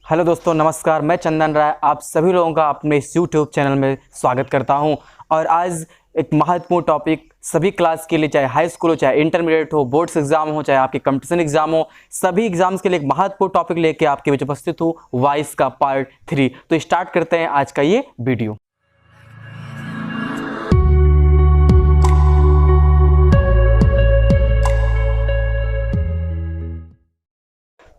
Hello दोस्तों, नमस्कार। मैं चंदन राय आप सभी लोगों का अपने इस यूट्यूब चैनल में स्वागत करता हूं। और आज एक महत्वपूर्ण टॉपिक सभी क्लास के लिए, चाहे हाई स्कूल हो, चाहे इंटरमीडिएट हो, बोर्ड्स एग्जाम हो, चाहे आपके कंपटीशन एग्जाम हो, सभी एग्जाम्स के लिए एक महत्वपूर्ण टॉपिक लेके आपके बीच उपस्थित हूँ, वॉइस का पार्ट 3। तो स्टार्ट करते हैं आज का ये वीडियो।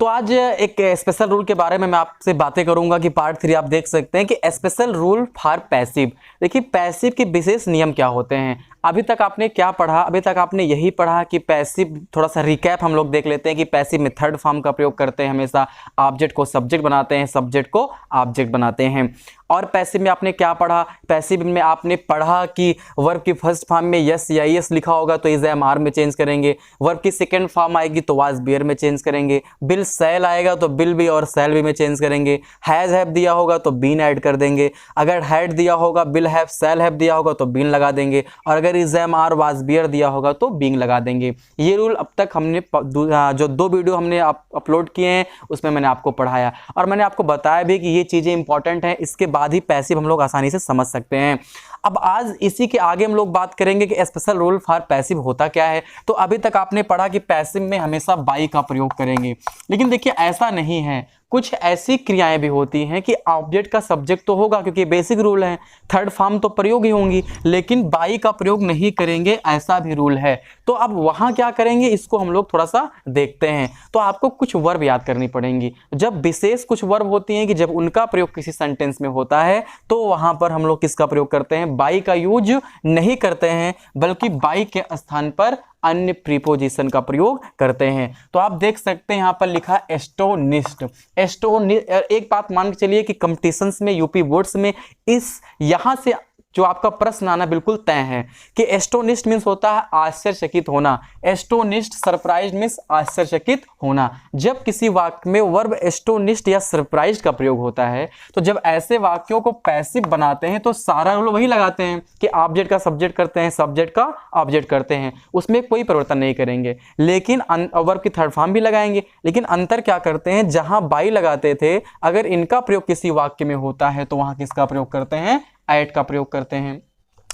तो आज एक स्पेशल रूल के बारे में मैं आपसे बातें करूंगा कि पार्ट 3 आप देख सकते हैं कि स्पेशल रूल फॉर पैसिव। देखिए, पैसिव के विशेष नियम क्या होते हैं। अभी तक आपने क्या पढ़ा? अभी तक आपने यही पढ़ा कि पैसिव, थोड़ा सा रिकैप हम लोग देख लेते हैं कि पैसिव में थर्ड फॉर्म का प्रयोग करते हैं, हमेशा ऑब्जेक्ट को सब्जेक्ट बनाते हैं, सब्जेक्ट को ऑब्जेक्ट बनाते हैं। और पैसिव में आपने क्या पढ़ा? पैसिव में आपने पढ़ा कि वर्ब की फर्स्ट फॉर्म में यस या यस लिखा होगा तो इज एम आर में चेंज करेंगे, वर्ब की सेकंड फॉर्म आएगी तो वाज बियर में चेंज करेंगे, बिल सेल आएगा तो बिल बी और सेल बी में चेंज करेंगे, हैज हैव दिया होगा तो बीन ऐड कर देंगे, अगर हैड दिया होगा, बिल हैव सेल हैव दिया होगा तो बीन लगा देंगे, और अगर is am are was were दिया होगा तो बीइंग लगा देंगे। ये रूल अब तक हमने जो 2 वीडियो हमने अपलोड किए हैं उसमें मैंने आपको पढ़ाया और मैंने आपको बताया भी कि ये चीज़ें इंपॉर्टेंट हैं, इसके बाद ही पैसिव हम लोग आसानी से समझ सकते हैं। अब आज इसी के आगे हम लोग बात करेंगे कि स्पेशल रूल फॉर पैसिव होता क्या है। तो अभी तक आपने पढ़ा कि पैसिव में हमेशा बाई का प्रयोग करेंगे, लेकिन देखिए ऐसा नहीं है। कुछ ऐसी क्रियाएं भी होती हैं कि ऑब्जेक्ट का सब्जेक्ट तो होगा क्योंकि बेसिक रूल है, थर्ड फॉर्म तो प्रयोग ही होंगी, लेकिन बाई का प्रयोग नहीं करेंगे, ऐसा भी रूल है। तो अब वहां क्या करेंगे, इसको हम लोग थोड़ा सा देखते हैं। तो आपको कुछ वर्ब याद करनी पड़ेंगी। जब विशेष कुछ वर्ब होती हैं कि जब उनका प्रयोग किसी सेंटेंस में होता है तो वहां पर हम लोग किसका प्रयोग करते हैं? बाई का यूज नहीं करते हैं, बल्कि बाई के स्थान पर अन्य प्रीपोजिशन का प्रयोग करते हैं। तो आप देख सकते हैं यहां पर लिखा एस्टोनिस्ट। एक बात मान के चलिए कि कंपटीशंस में, यूपी बोर्ड्स में इस यहां से जो आपका प्रश्न आना बिल्कुल तय है कि एस्टोनिस्ट मीन्स होता है आश्चर्यचकित होना। एस्टोनिस्ट, सरप्राइज मीन्स आश्चर्यचकित होना। जब किसी वाक्य में वर्ब एस्टोनिस्ट या सरप्राइज का प्रयोग होता है तो जब ऐसे वाक्यों को पैसिव बनाते हैं तो सारा रूल वही लगाते हैं कि ऑब्जेक्ट का सब्जेक्ट करते हैं, सब्जेक्ट का ऑब्जेक्ट करते हैं, उसमें कोई परिवर्तन नहीं करेंगे, लेकिन वर्ब की थर्ड फॉर्म भी लगाएंगे। लेकिन अंतर क्या करते हैं, जहां बाई लगाते थे अगर इनका प्रयोग किसी वाक्य में होता है तो वहां किसका प्रयोग करते हैं? एट का प्रयोग करते हैं।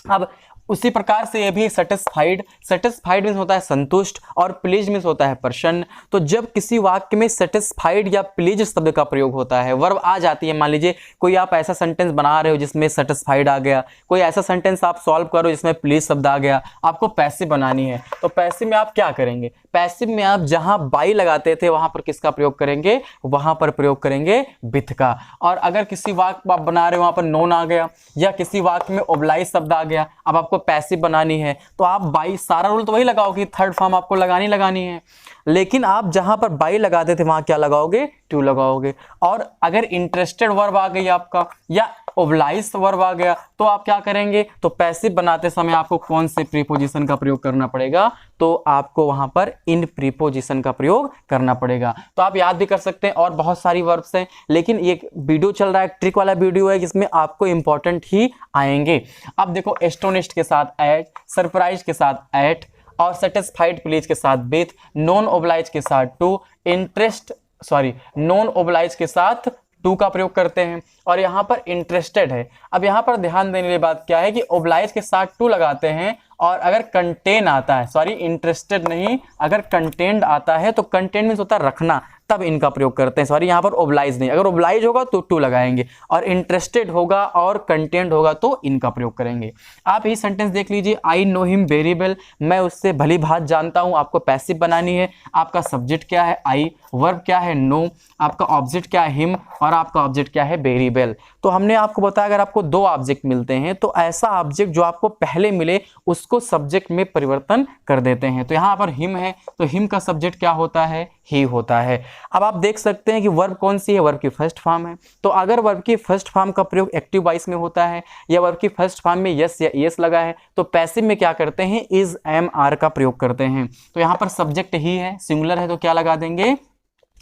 अब उसी प्रकार से ये भी सेटिस्फाइड। सेटिस्फाइड मीन्स होता है संतुष्ट और प्लीज मीन्स होता है प्रसन्न। तो जब किसी वाक्य में सेटिस्फाइड या प्लीज शब्द का प्रयोग होता है, वर्ब आ जाती है, मान लीजिए कोई आप ऐसा सेंटेंस बना रहे हो जिसमें सेटिस्फाइड आ गया, कोई ऐसा सेंटेंस आप सॉल्व करो जिसमें प्लीज शब्द आ गया, आपको पैसिव बनानी है, तो पैसिव में आप क्या करेंगे? पैसिव में आप जहां बाई लगाते थे वहां पर किसका प्रयोग करेंगे? वहां पर प्रयोग करेंगे विथ का। और अगर किसी वाक्य आप बना रहे हो वहां पर नोन आ गया या किसी वाक्य में ओब्लाइज शब्द आ गया, अब आपको पैसिव बनानी है तो आप बाई, सारा रूल तो वही लगाओगे, थर्ड फॉर्म आपको लगानी है, लेकिन आप जहां पर बाई लगाते थे वहां क्या लगाओगे? टू लगाओगे। और अगर इंटरेस्टेड वर्ब आ गई आपका या ओब्लाइज वर्ब आ गया तो आप क्या करेंगे? तो पैसिव बनाते समय आपको कौन से प्रीपोजिशन का प्रयोग करना पड़ेगा? तो आपको वहां पर इन प्रीपोजिशन का प्रयोग करना पड़ेगा। तो आप याद भी कर सकते हैं, और बहुत सारी वर्ब्स हैं, लेकिन ये वीडियो चल रहा है, ट्रिक वाला वीडियो है जिसमें आपको इंपॉर्टेंट ही आएंगे। अब देखो, एस्टोनिस्ट के साथ एट, सरप्राइज के साथ एट, और सेटिस्फाइड प्लीज के साथ विथ, नॉन ओब्लाइज के साथ टू, नॉन ओब्लाइज के साथ टू का प्रयोग करते हैं। और यहां पर इंटरेस्टेड है। अब यहां पर ध्यान देने वाली बात क्या है कि ओब्लाइज के साथ टू लगाते हैं, और अगर कंटेन आता है, इंटरेस्टेड नहीं, अगर कंटेंट आता है तो कंटेंट मीन्स होता है रखना, तब इनका प्रयोग करते हैं। यहाँ पर ओब्लाइज नहीं, अगर ओब्लाइज होगा तो टू लगाएंगे, और इंटरेस्टेड होगा और कंटेंट होगा तो इनका प्रयोग करेंगे। आप ये सेंटेंस देख लीजिए, आई नो हिम वेरी वेल, मैं उससे भली भांत जानता हूं। आपको पैसिव बनानी है। आपका सब्जेक्ट क्या है? आई, वर्ब क्या है? नो, आपका ऑब्जेक्ट क्या है? हिम, और आपका ऑब्जेक्ट क्या है? Very well. तो हमने आपको बताया अगर आपको 2 ऑब्जेक्ट मिलते हैं तो ऐसा ऑब्जेक्ट जो आपको पहले मिले उसको सब्जेक्ट में परिवर्तन कर देते हैं। तो यहाँ पर हिम है तो हिम का सब्जेक्ट क्या होता है? ही होता है। अब आप देख सकते हैं कि वर्ब कौन सी है? वर्ब की फर्स्ट फॉर्म है। तो अगर वर्ब की फर्स्ट फॉर्म का प्रयोग एक्टिव वॉइस में होता है या वर्ब की फर्स्ट फॉर्म में यस या यस लगा है तो पैसिव में क्या करते हैं? इज, एम, आर का प्रयोग करते हैं। तो यहाँ पर सब्जेक्ट ही है, सिंगुलर है तो क्या लगा देंगे?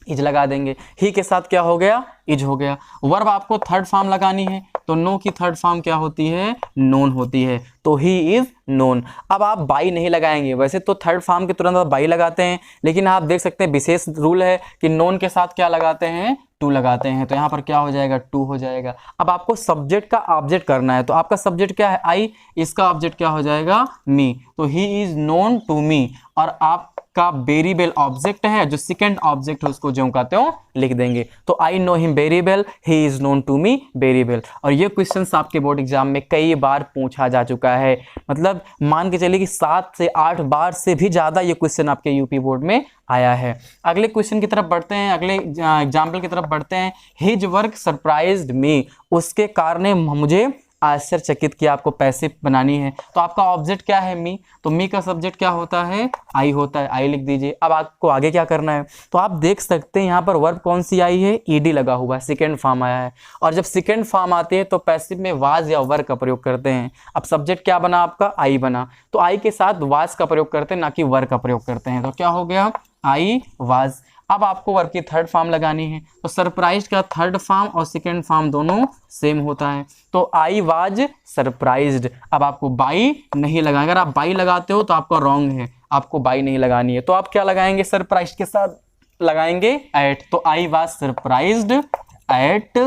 इज लगा देंगे। ही के साथ क्या हो गया? इज हो गया। वर्ब आपको थर्ड फॉर्म लगानी है तो नो की थर्ड फॉर्म क्या होती है? नोन होती है। तो ही इज नोन। अब आप बाई नहीं लगाएंगे, वैसे तो थर्ड फॉर्म के तुरंत आप बाई लगाते हैं, लेकिन आप देख सकते हैं विशेष रूल है कि नोन के साथ क्या लगाते हैं? टू लगाते हैं, तो यहाँ पर क्या हो जाएगा, टू हो जाएगा। अब आपको सब्जेक्ट का ऑब्जेक्ट करना है, तो आपका सब्जेक्ट क्या है, आई, इसका ऑब्जेक्ट क्या हो जाएगा, मी, तो he is known to me, और आपका वेरिएबल ऑब्जेक्ट है, जो सेकंड ऑब्जेक्ट है उसको जो कहते हो लिख देंगे। तो I know him very well, he is known to me very well. और ये क्वेश्चन आपके बोर्ड एग्जाम में कई बार पूछा जा चुका है, मतलब मान के चलिए कि 7 से 8 बार से भी ज्यादा ये क्वेश्चन आपके यूपी बोर्ड में आया है। अगले क्वेश्चन की तरफ बढ़ते हैं, अगले एग्जाम्पल की तरफ बढ़ते हैं। हिज वर्क सरप्राइज्ड मी, उसके कारण ने मुझे आश्चर्यचकित किया। आपको पैसिव बनानी है, तो आपका ऑब्जेक्ट क्या है, मी, तो मी का सब्जेक्ट क्या होता है, आई होता है, आई लिख दीजिए। अब आपको आगे क्या करना है, तो आप देख सकते हैं यहाँ पर वर्ब कौन सी आई है, ईडी लगा हुआ है, सेकेंड फॉर्म आया है। और जब सेकेंड फॉर्म आते हैं तो पैसिव में वाज या वर का प्रयोग करते हैं। अब सब्जेक्ट क्या बना आपका, आई बना, तो आई के साथ वाज का प्रयोग करते हैं, ना कि वर का प्रयोग करते हैं। तो क्या हो गया, आई वाज। अब आपको वर्ब की थर्ड फॉर्म लगानी है, तो सरप्राइज का थर्ड फॉर्म और सेकेंड फॉर्म दोनों सेम होता है, तो आई वाज सरप्राइज्ड। अब आपको बाई नहीं लगाएंगे, अगर आप बाई लगाते हो तो आपका रॉन्ग है, आपको बाई नहीं लगानी है। तो आप क्या लगाएंगे, सरप्राइज के साथ लगाएंगे एट, तो I was surprised at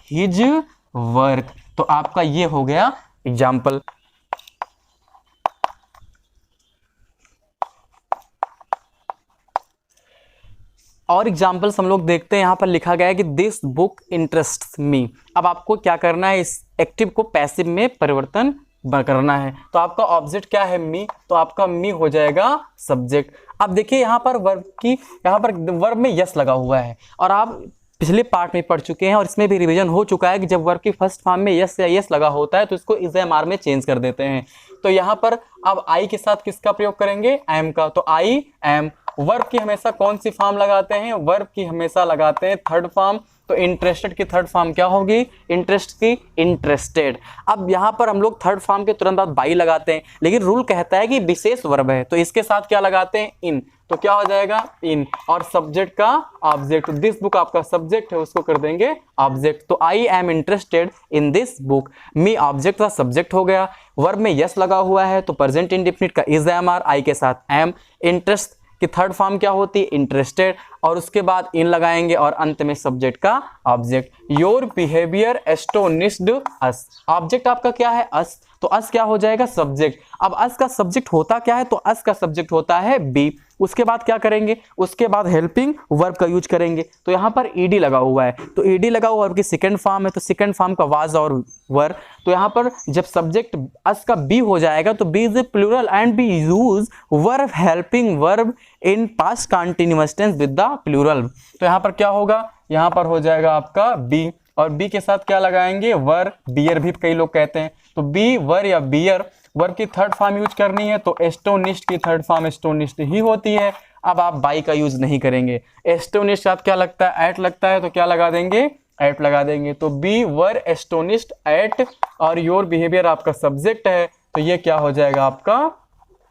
his work. तो आपका ये हो गया एग्जाम्पल। और एग्जाम्पल्स हम लोग देखते हैं, यहाँ पर लिखा गया है कि दिस बुक इंटरेस्ट्स मी। अब आपको क्या करना है, इस एक्टिव को पैसिव में परिवर्तन करना है। तो आपका ऑब्जेक्ट क्या है, मी, तो आपका मी हो जाएगा सब्जेक्ट। अब देखिए यहाँ पर वर्ब में यस लगा हुआ है, और आप पिछले पार्ट में पढ़ चुके हैं और इसमें भी रिवीजन हो चुका है कि जब वर्ब की फर्स्ट फॉर्म में यस या यस लगा होता है तो इसको इज एम आर में चेंज कर देते हैं। तो यहाँ पर अब आई के साथ किसका प्रयोग करेंगे, एम का, तो आई एम। वर्ब की हमेशा कौन सी फॉर्म लगाते हैं, वर्ब की हमेशा लगाते हैं थर्ड फॉर्म। तो इंटरेस्टेड की थर्ड फॉर्म क्या होगी, इंटरेस्ट की इंटरेस्टेड। अब यहाँ पर हम लोग थर्ड फॉर्म के तुरंत बाद बाई लगाते हैं, लेकिन रूल कहता है कि विशेष वर्ब है तो इसके साथ क्या लगाते हैं, इन, तो क्या हो जाएगा, इन। और सब्जेक्ट का ऑब्जेक्ट, दिस बुक आपका सब्जेक्ट है, उसको कर देंगे ऑब्जेक्ट। तो I am interested in this book, me object का सब्जेक्ट हो गया। वर्ब में यस लगा हुआ है तो प्रेजेंट इंडेफिनिट का इज एम आर, आई के साथ एम। इंटरेस्ट की थर्ड फॉर्म क्या होती है, इंटरेस्टेड, और उसके बाद इन लगाएंगे और अंत में सब्जेक्ट का object. Your behaviour astonished us, object आपका क्या है, अस, तो अस क्या हो जाएगा, सब्जेक्ट। अब अस का सब्जेक्ट होता क्या है, तो अस का सब्जेक्ट होता है बी। उसके बाद क्या करेंगे, उसके बाद हेल्पिंग वर्ब का यूज करेंगे। तो यहाँ पर ईडी लगा हुआ है, तो ईडी लगा हुआ वर्ब की सेकंड फॉर्म है, तो सेकंड फॉर्म का वाज और वर। तो यहाँ पर जब सब्जेक्ट अस का बी हो जाएगा तो we is a plural and we use verb helping verb in past continuous tense with the plural. तो यहाँ पर क्या होगा, यहाँ पर हो जाएगा आपका बी, और बी के साथ क्या लगाएंगे, वर, बियर भी कई लोग कहते हैं, तो बी वर या बियर। वर्ब की थर्ड फॉर्म यूज करनी है तो एस्टोनिश्ड की थर्ड फॉर्म एस्टोनिश्ड ही होती है। अब आप बाई का यूज नहीं करेंगे, एस्टोनिश्ड साथ क्या लगता है, एट लगता है, तो क्या लगा देंगे, एट लगा देंगे। तो बी वर एस्टोनिश्ड एट, और योर बिहेवियर आपका सब्जेक्ट है, तो ये क्या हो जाएगा, आपका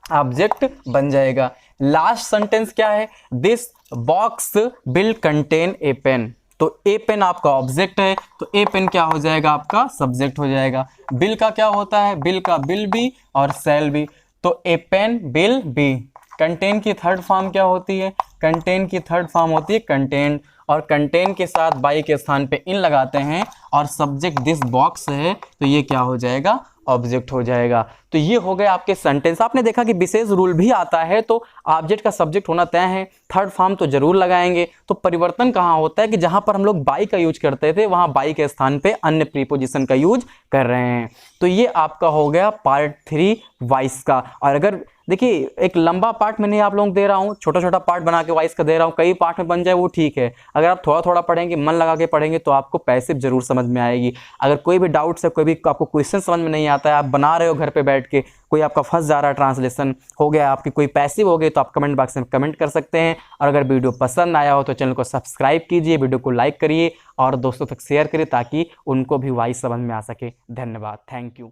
ऑब्जेक्ट बन जाएगा। लास्ट सेंटेंस क्या है, this box will contain a pen, तो ए पेन आपका ऑब्जेक्ट है, तो ए पेन क्या हो जाएगा, आपका सब्जेक्ट हो जाएगा। बिल का क्या होता है, बिल का बिल बी और सेल बी, तो a pen bill B. Contain की थर्ड फॉर्म क्या होती है, कंटेन की थर्ड फॉर्म होती है कंटेन, और कंटेन के साथ बाई के स्थान पे इन लगाते हैं और सब्जेक्ट दिस बॉक्स है, तो ये क्या हो जाएगा, ऑब्जेक्ट हो जाएगा। तो ये हो गए आपके सेंटेंस। आपने देखा कि विशेष रूल भी आता है तो ऑब्जेक्ट का सब्जेक्ट होना तय है, थर्ड फॉर्म तो जरूर लगाएंगे। तो परिवर्तन कहाँ होता है कि जहां पर हम लोग बाई का यूज करते थे वहां बाई के स्थान पे अन्य प्रीपोजिशन का यूज कर रहे हैं। तो ये आपका हो गया पार्ट 3 वॉइस का। और अगर देखिए एक लंबा पार्ट में नहीं आप लोगों को दे रहा हूँ, छोटा छोटा पार्ट बना के वॉइस का दे रहा हूँ, कई पार्ट में बन जाए वो ठीक है। अगर आप थोड़ा थोड़ा पढ़ेंगे, मन लगा के पढ़ेंगे तो आपको पैसिव जरूर समझ में आएगी। अगर कोई भी डाउट्स है, कोई भी आपको क्वेश्चन समझ में नहीं आता है, आप बना रहे हो घर पे बैठ के, कोई आपका फंस जा रहा है, ट्रांसलेशन हो गया, आपकी कोई पैसिव हो गई, तो आप कमेंट बॉक्स में कमेंट कर सकते हैं। और अगर वीडियो पसंद आया हो तो चैनल को सब्सक्राइब कीजिए, वीडियो को लाइक करिए और दोस्तों तक शेयर करिए ताकि उनको भी वॉइस समझ में आ सके। धन्यवाद, थैंक यू।